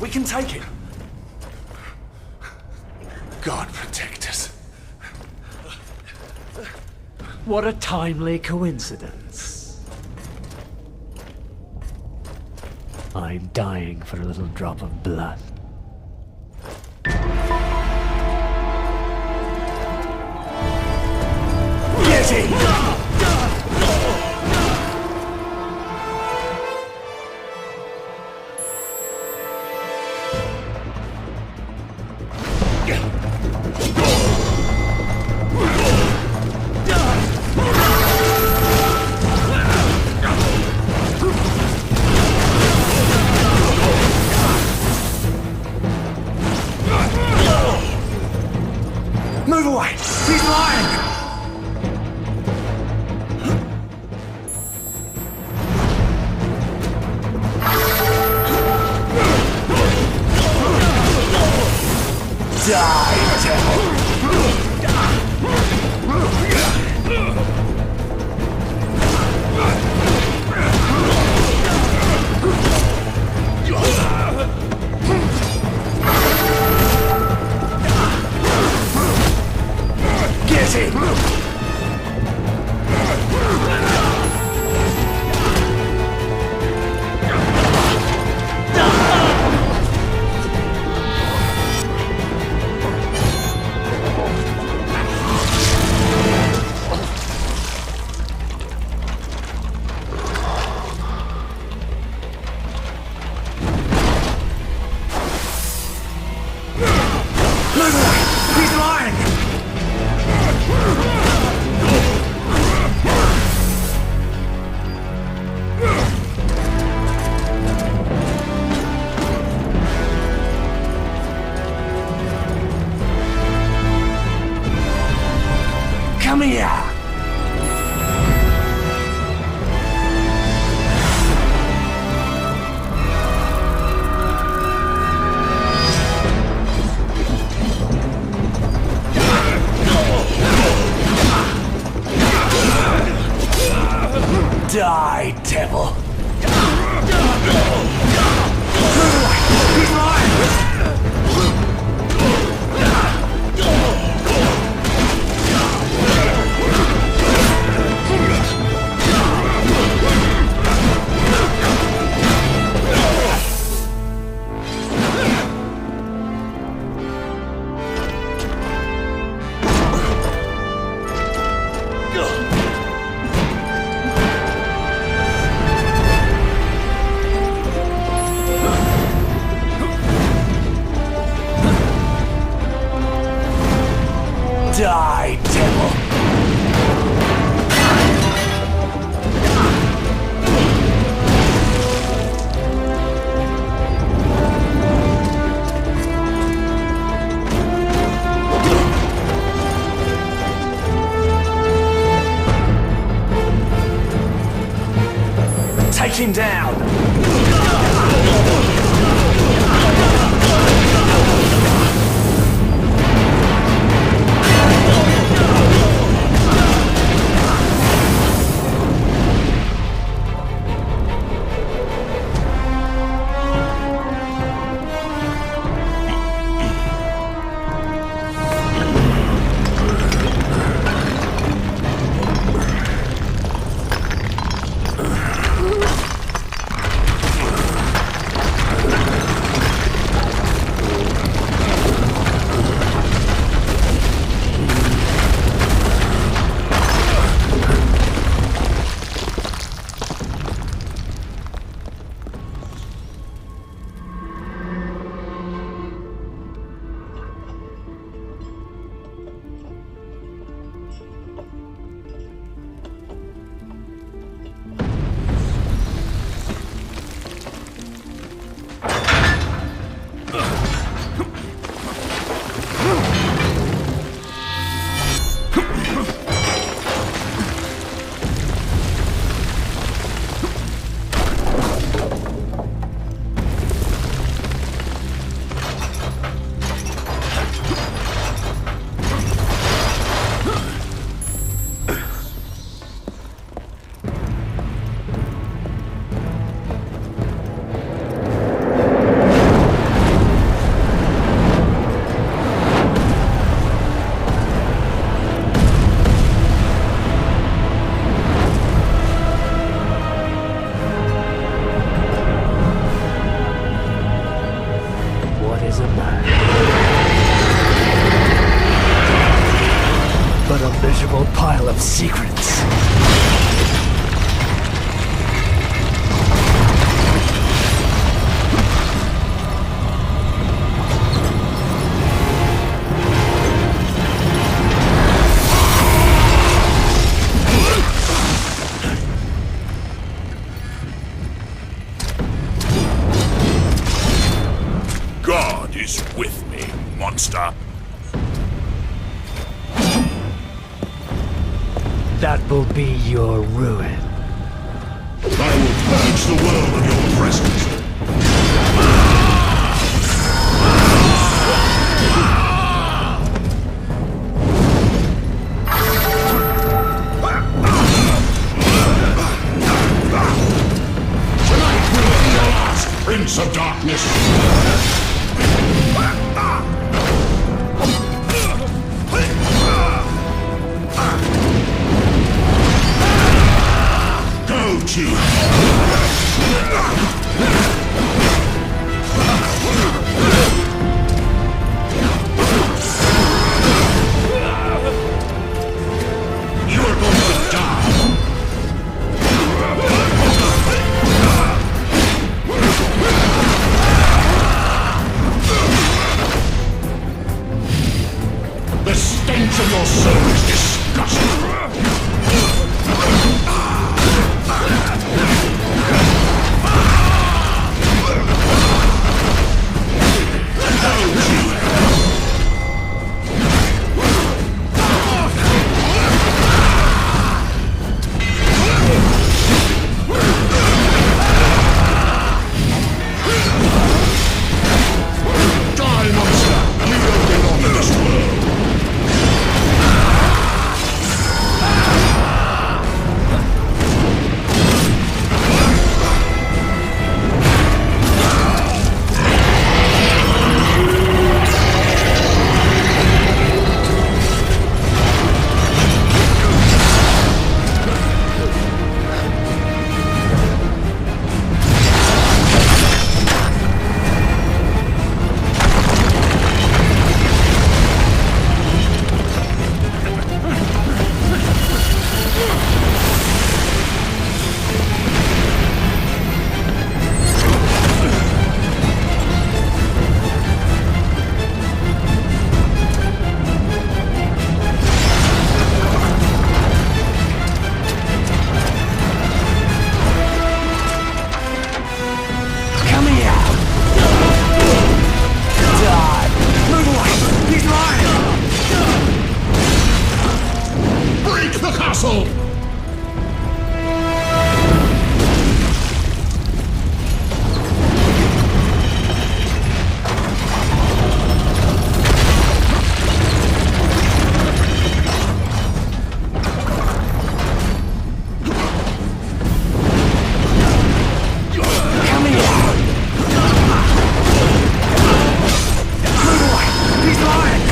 We can take it. God protect us. What a timely coincidence. I'm dying for a little drop of blood. Get in! Move away! He's lying! Die, devil! Get it! of secrets. God is with me, monster. That will be your ruin. I will purge the world of your presence. Tonight will be your last, Prince of Darkness. Go to you are going to die. The stench of your soul is disgusting. Die, monster! You don't belong in this world! Come here! Die! Move away! He's lying! Break the castle! Come here! Move away! He's lying!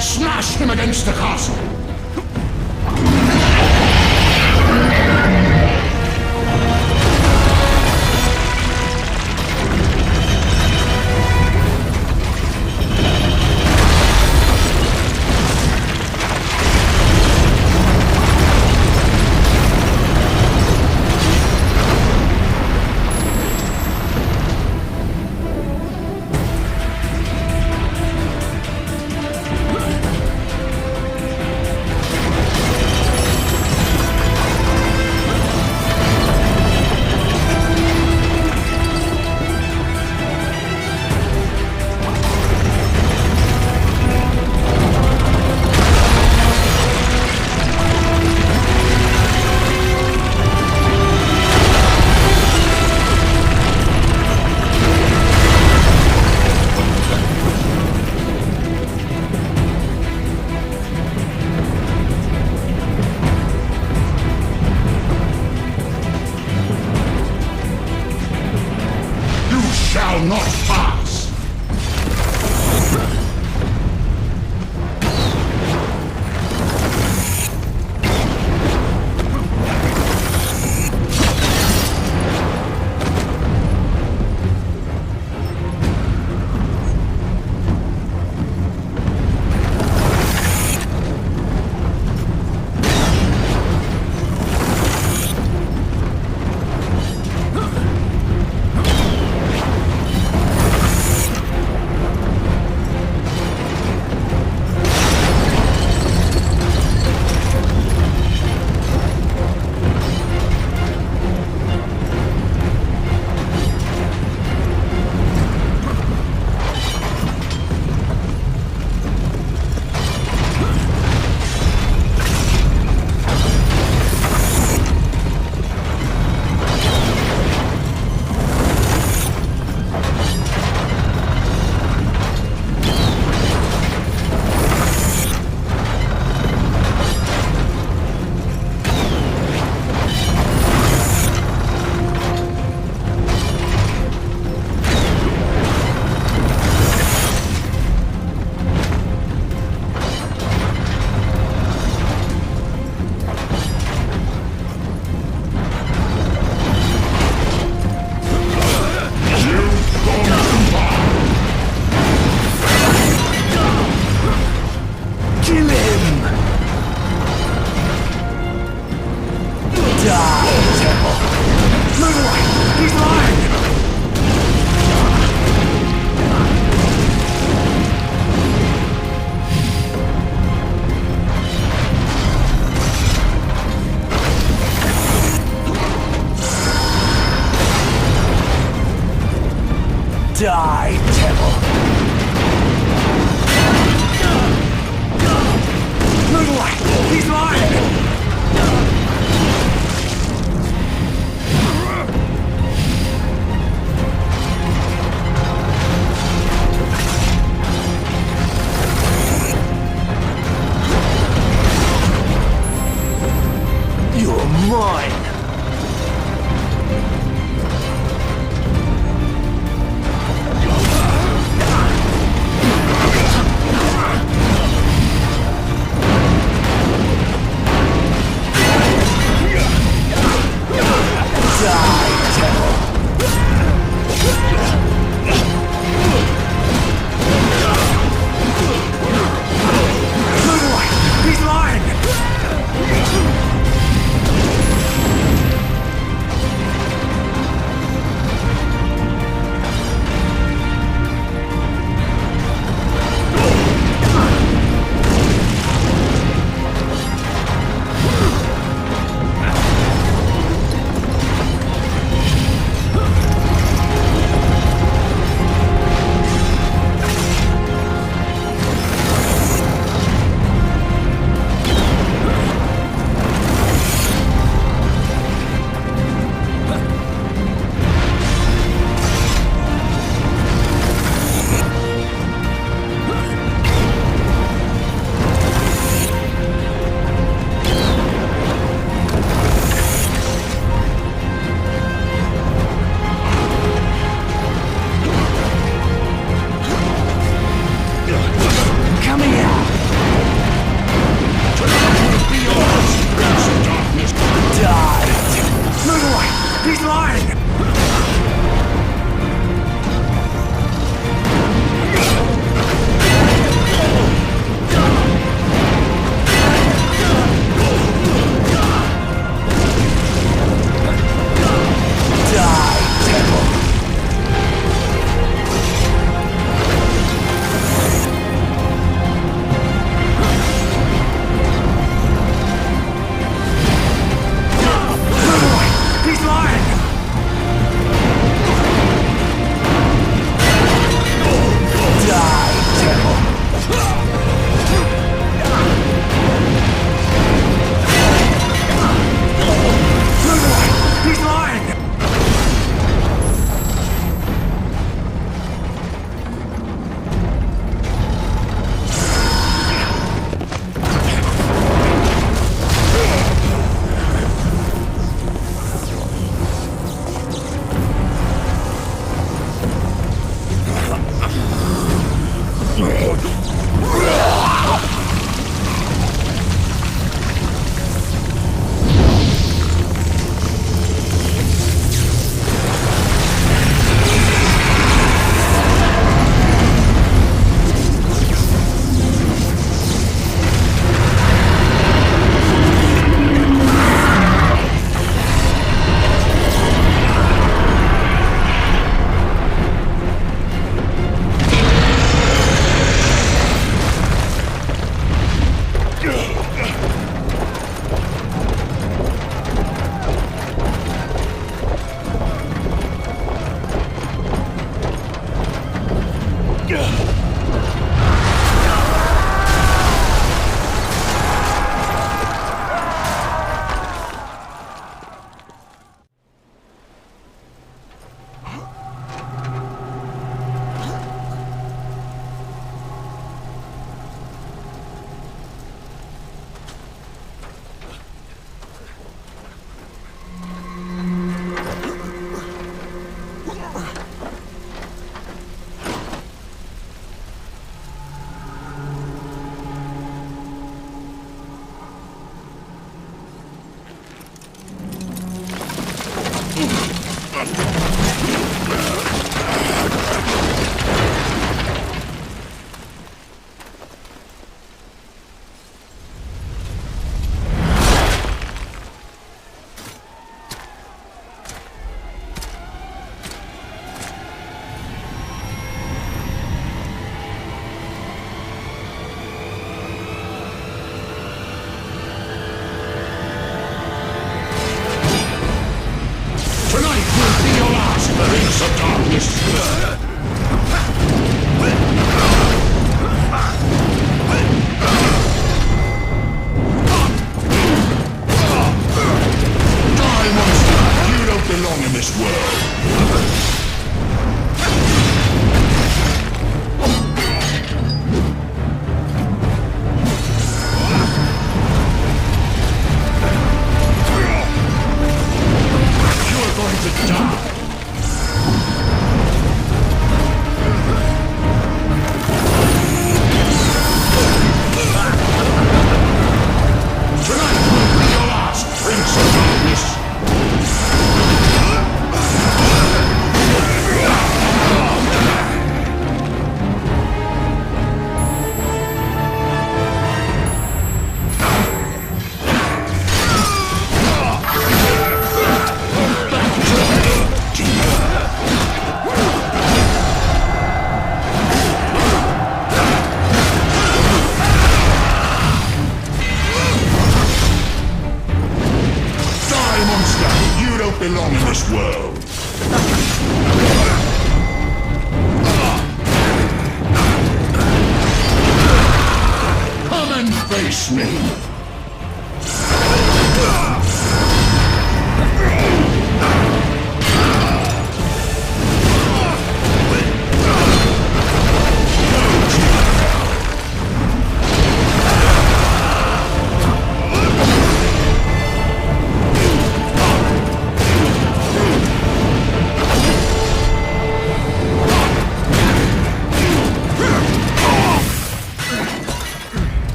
Smash him against the castle! mist world. Die, monster! You don't belong in this world. You're going to die. Tonight will be your last, Prince of Darkness. Die, monster! You don't belong in this world. Come and face me.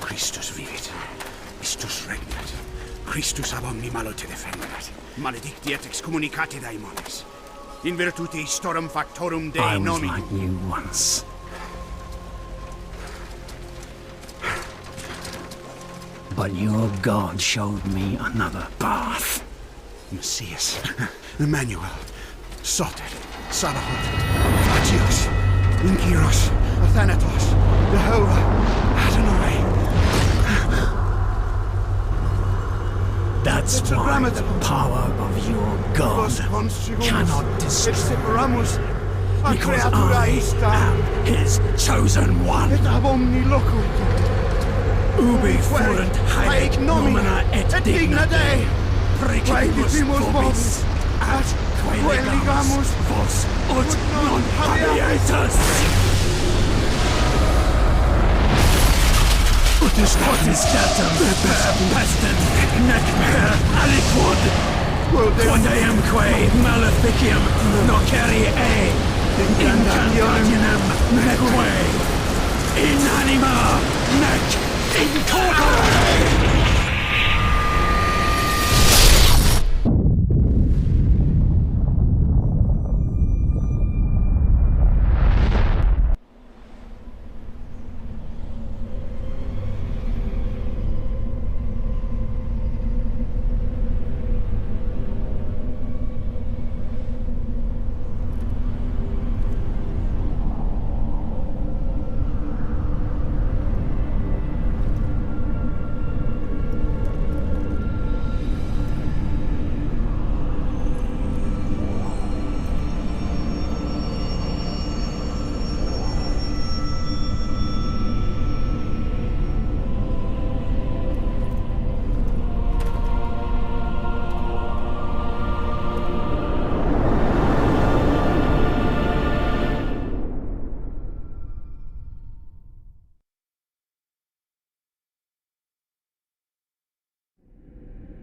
Christus vivit. Istus regnat. Christus ab omni malo te defendat. Maledictiat excommunicati daemones. In virtute istorum factorum Dei I was nominum. like you once. But your God showed me another path. Messias, Emmanuel, Soter, Sabaoth, Agios, Inkyros, Athanatos, Jehovah, Adonai. That's why the power of your God cannot destroy. Because I am his chosen one. Et ab omni locutor. Ubi fuerunt haec nomina et digna Dei. Precipibus vobis, at quae legamus vos ut non habeatus. Utis potis datum per pestem, nec per aliquod. Quod eamque maleficium nocere incantationem neque, in anima nec in corpore.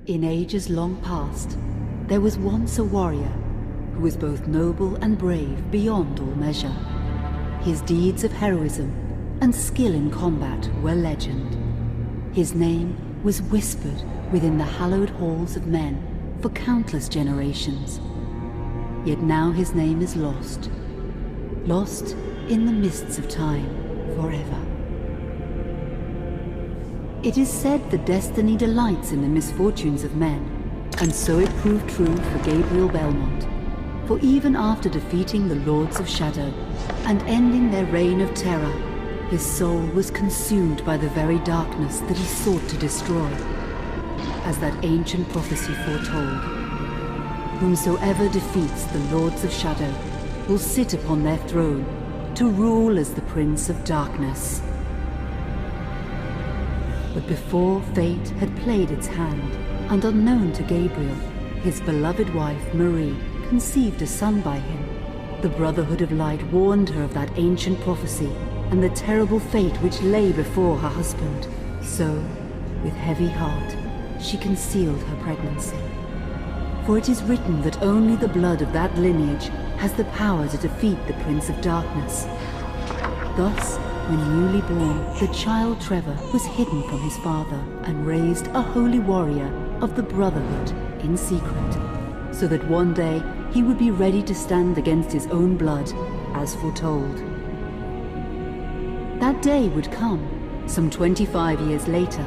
In ages long past, there was once a warrior who was both noble and brave beyond all measure. His deeds of heroism and skill in combat were legend. His name was whispered within the hallowed halls of men for countless generations. Yet now his name is lost. Lost in the mists of time forever. It is said that destiny delights in the misfortunes of men, and so it proved true for Gabriel Belmont. For even after defeating the Lords of Shadow and ending their reign of terror, his soul was consumed by the very darkness that he sought to destroy. as that ancient prophecy foretold. Whomsoever defeats the Lords of Shadow will sit upon their throne to rule as the Prince of Darkness. But before fate had played its hand, and unknown to Gabriel, his beloved wife Marie conceived a son by him, the Brotherhood of Light warned her of that ancient prophecy and the terrible fate which lay before her husband. So, with heavy heart, she concealed her pregnancy. For it is written that only the blood of that lineage has the power to defeat the Prince of Darkness. Thus, when newly born, the child Trevor was hidden from his father and raised a holy warrior of the Brotherhood in secret, so that one day he would be ready to stand against his own blood, as foretold. That day would come, some 25 years later,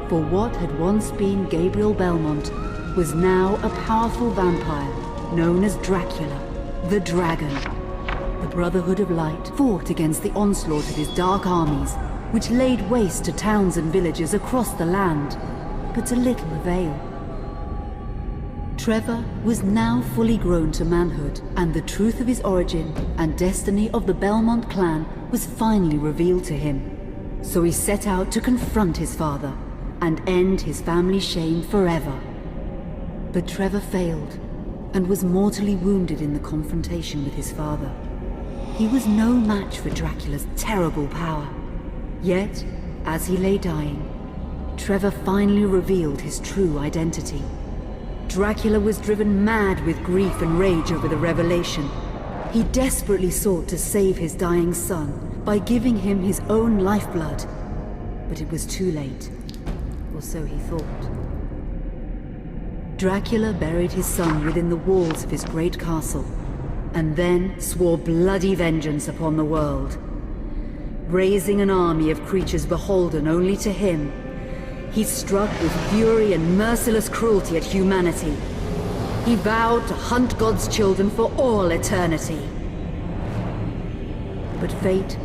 for what had once been Gabriel Belmont was now a powerful vampire known as Dracula, the Dragon. The Brotherhood of Light fought against the onslaught of his dark armies, which laid waste to towns and villages across the land, but to little avail. Trevor was now fully grown to manhood, and the truth of his origin and destiny of the Belmont clan was finally revealed to him. So he set out to confront his father and end his family's shame forever. But Trevor failed and was mortally wounded in the confrontation with his father. He was no match for Dracula's terrible power. Yet, as he lay dying, Trevor finally revealed his true identity. Dracula was driven mad with grief and rage over the revelation. He desperately sought to save his dying son by giving him his own lifeblood. But it was too late, or so he thought. Dracula buried his son within the walls of his great castle, and then swore bloody vengeance upon the world. Raising an army of creatures beholden only to him, he struck with fury and merciless cruelty at humanity. He vowed to hunt God's children for all eternity. But fate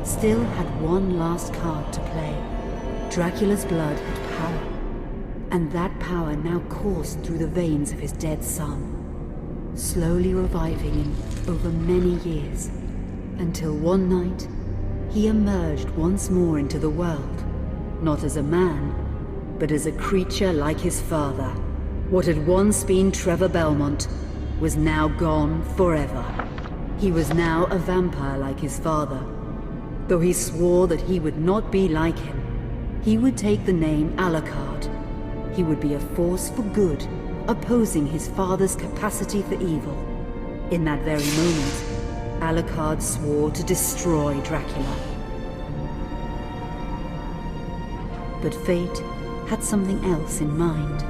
still had one last card to play. Dracula's blood had power, and that power now coursed through the veins of his dead son, slowly reviving him over many years, until one night he emerged once more into the world, not as a man, but as a creature like his father. What had once been Trevor Belmont was now gone forever. He was now a vampire like his father. Though he swore that he would not be like him, he would take the name Alucard. He would be a force for good, opposing his father's capacity for evil. In that very moment, Alucard swore to destroy Dracula. But fate had something else in mind.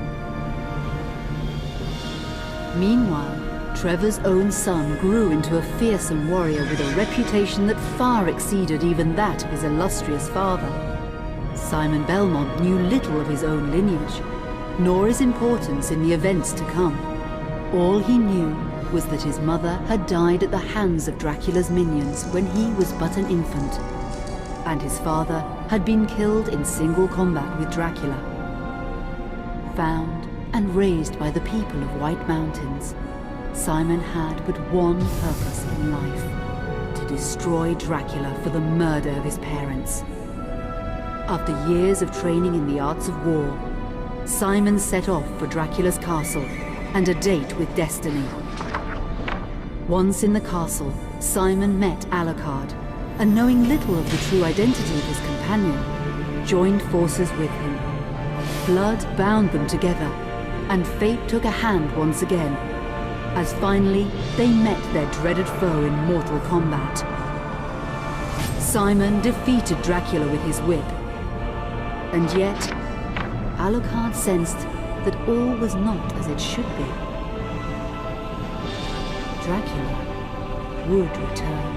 Meanwhile, Trevor's own son grew into a fearsome warrior with a reputation that far exceeded even that of his illustrious father. Simon Belmont knew little of his own lineage, nor his importance in the events to come. All he knew was that his mother had died at the hands of Dracula's minions when he was but an infant, and his father had been killed in single combat with Dracula. Found and raised by the people of White Mountains, Simon had but one purpose in life: to destroy Dracula for the murder of his parents. After years of training in the arts of war, Simon set off for Dracula's castle and a date with destiny. Once in the castle, Simon met Alucard, and knowing little of the true identity of his companion, joined forces with him. Blood bound them together, and fate took a hand once again, as finally they met their dreaded foe in mortal combat. Simon defeated Dracula with his whip, and yet Alucard sensed that all was not as it should be. Dracula would return.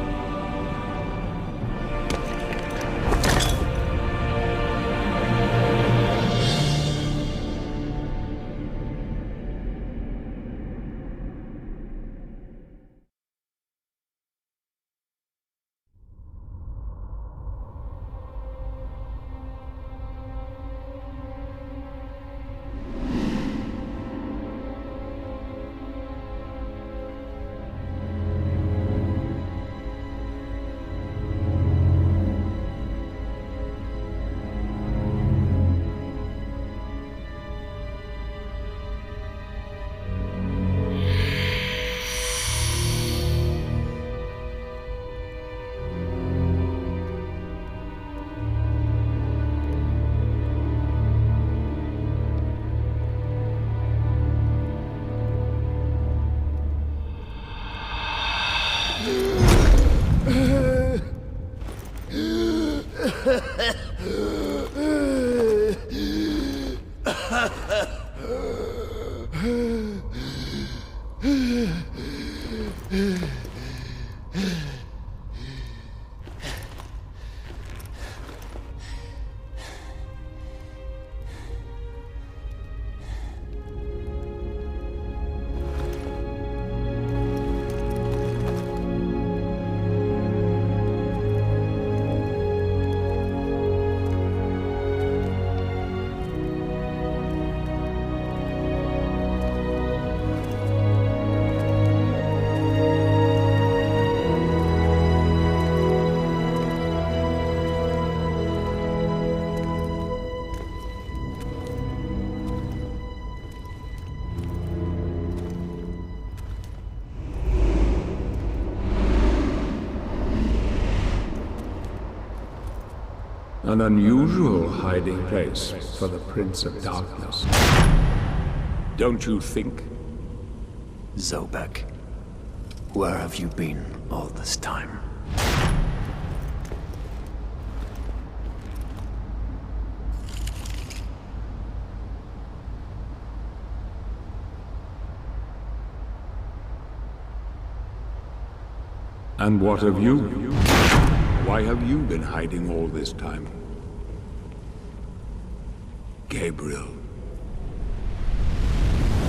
An unusual hiding place for the Prince of Darkness. Don't you think? Zobek, where have you been all this time? And what of you? Why have you been hiding all this time? Gabriel.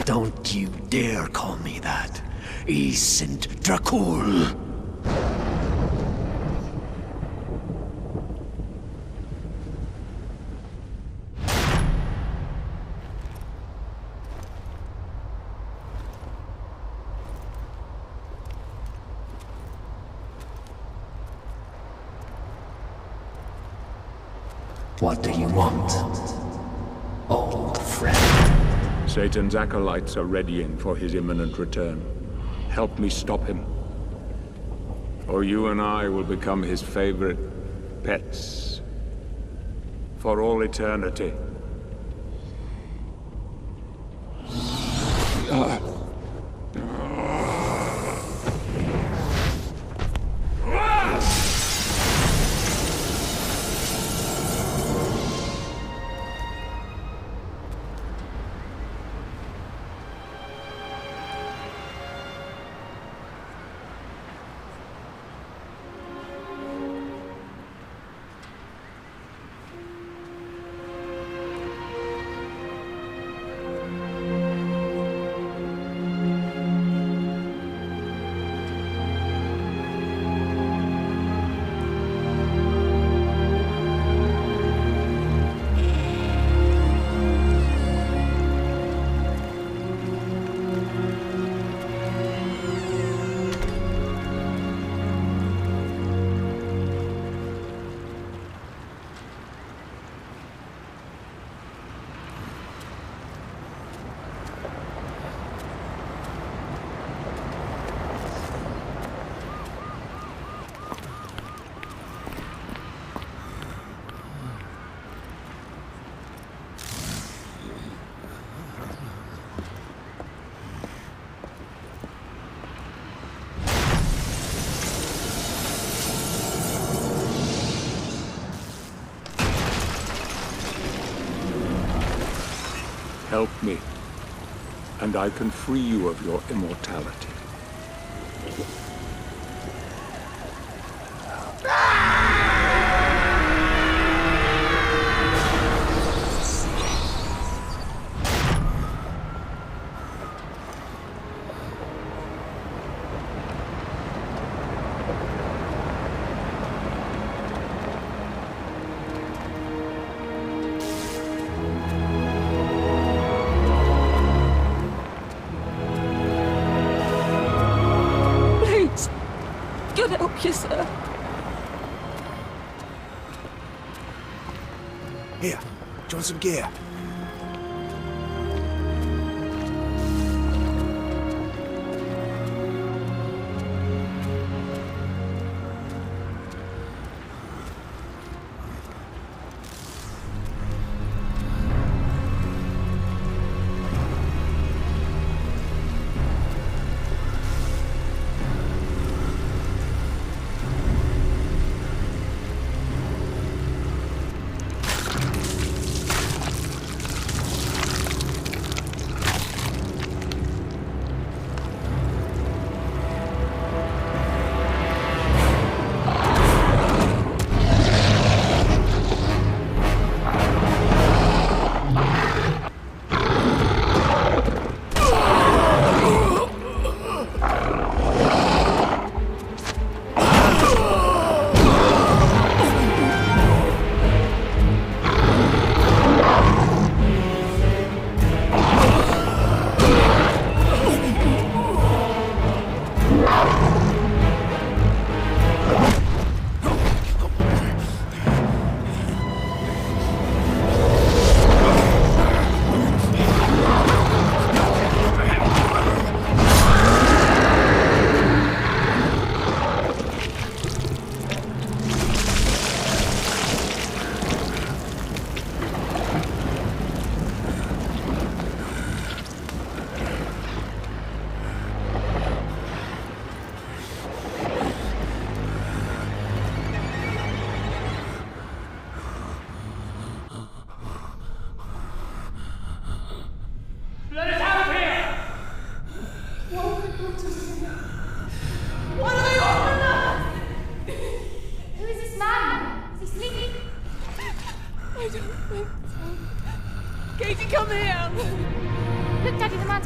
Don't you dare call me that. Saint Dracul. What do you want, old friend? Satan's acolytes are readying for his imminent return. Help me stop him, or you and I will become his favorite pets for all eternity. Help me, and I can free you of your immortality. Yes, sir. Here, do you want some gear?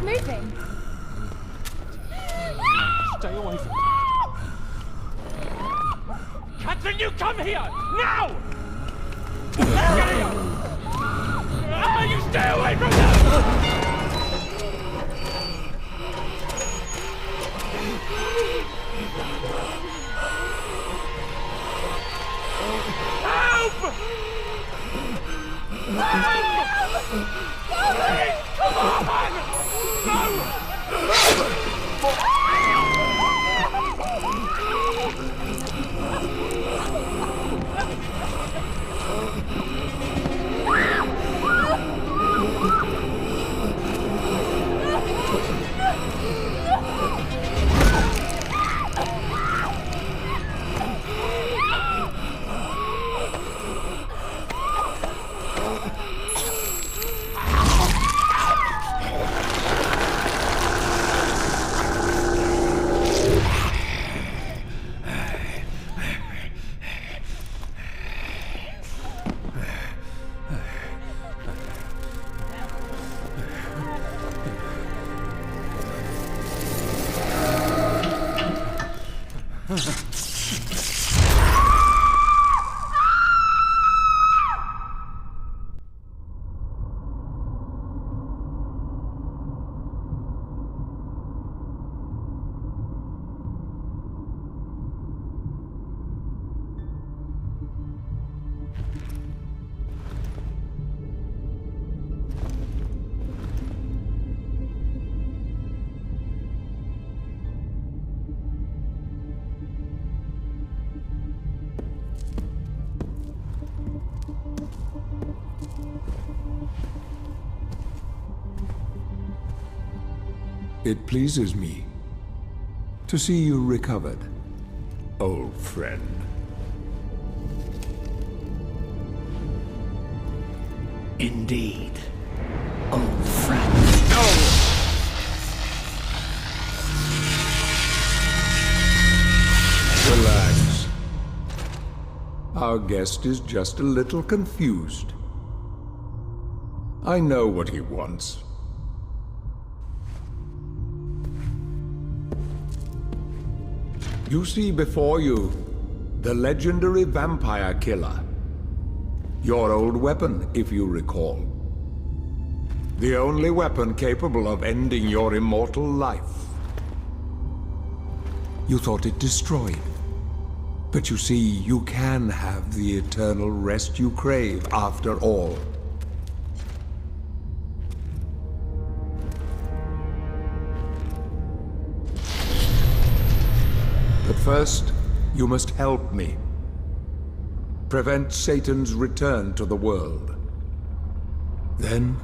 moving. Stay away from me. Catherine, you come here! Now! Get here! You stay away from them! Help! Please, come on! No! It pleases me to see you recovered, old friend. Indeed, old friend. Relax. Our guest is just a little confused. I know what he wants. You see before you the legendary vampire killer. Your old weapon, if you recall. The only weapon capable of ending your immortal life. You thought it destroyed. But you see, you can have the eternal rest you crave after all. But first, you must help me. Prevent Satan's return to the world. Then,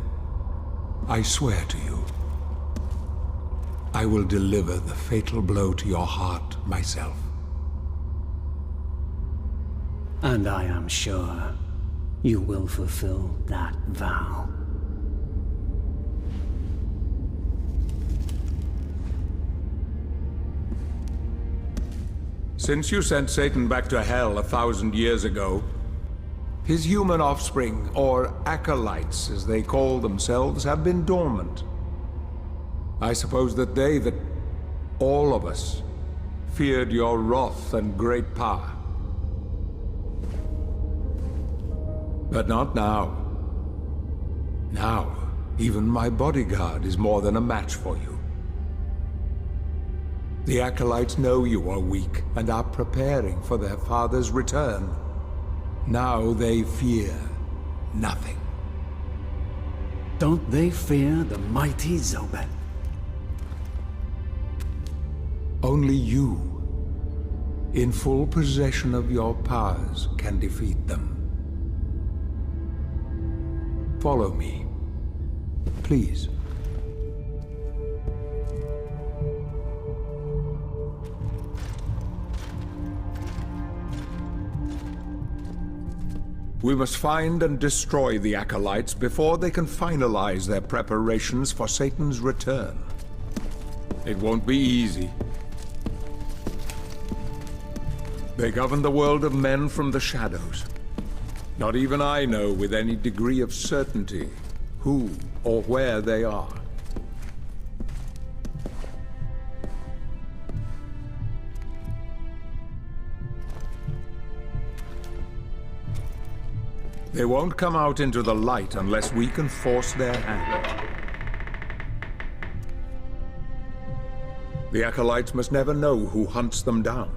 I swear to you, I will deliver the fatal blow to your heart myself. And I am sure you will fulfill that vow. Since you sent Satan back to hell 1,000 years ago, his human offspring, or acolytes as they call themselves, have been dormant. I suppose that all of us, feared your wrath and great power. But not now. Now, even my bodyguard is more than a match for you. The acolytes know you are weak and are preparing for their father's return. Now they fear nothing. Don't they fear the mighty Zobet? Only you, in full possession of your powers, can defeat them. Follow me, please. We must find and destroy the acolytes before they can finalize their preparations for Satan's return. It won't be easy. They govern the world of men from the shadows. Not even I know with any degree of certainty who or where they are. They won't come out into the light unless we can force their hand. The Acolytes must never know who hunts them down.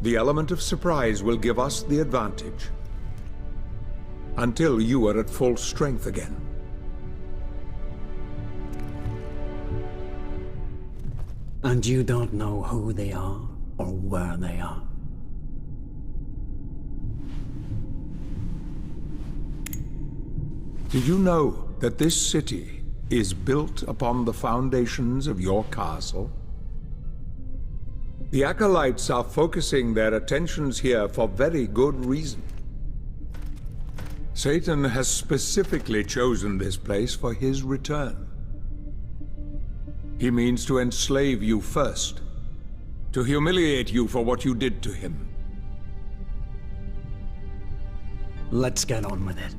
The element of surprise will give us the advantage. Until you are at full strength again. And you don't know who they are or where they are. Did you know that this city is built upon the foundations of your castle? The Acolytes are focusing their attentions here for very good reason. Satan has specifically chosen this place for his return. He means to enslave you first, to humiliate you for what you did to him. Let's get on with it.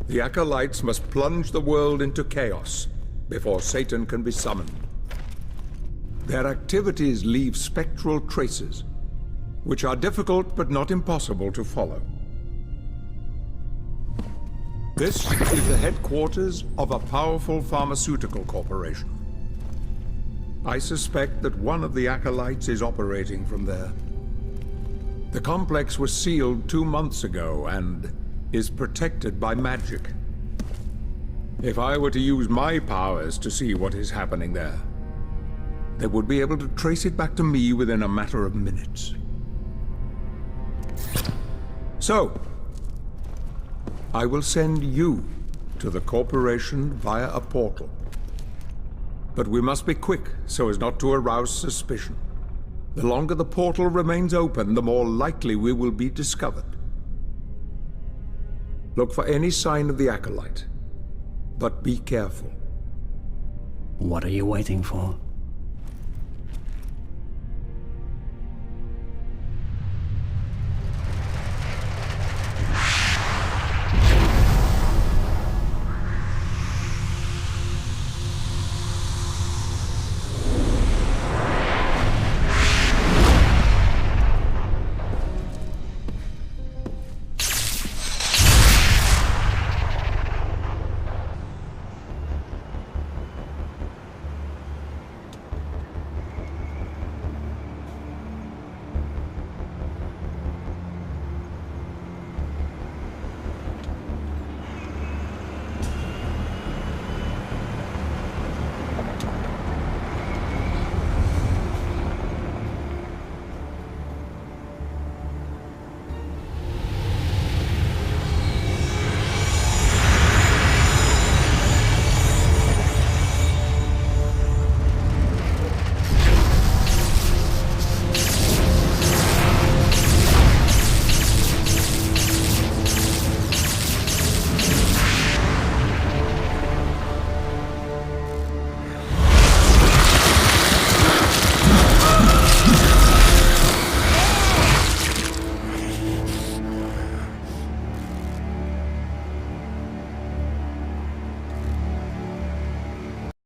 The Acolytes must plunge the world into chaos before Satan can be summoned. Their activities leave spectral traces, which are difficult but not impossible to follow. This is the headquarters of a powerful pharmaceutical corporation. I suspect that one of the Acolytes is operating from there. The complex was sealed 2 months ago and is protected by magic. If I were to use my powers to see what is happening there, they would be able to trace it back to me within a matter of minutes. So, I will send you to the corporation via a portal. But we must be quick so as not to arouse suspicion. The longer the portal remains open, the more likely we will be discovered. Look for any sign of the Acolyte, but be careful. What are you waiting for?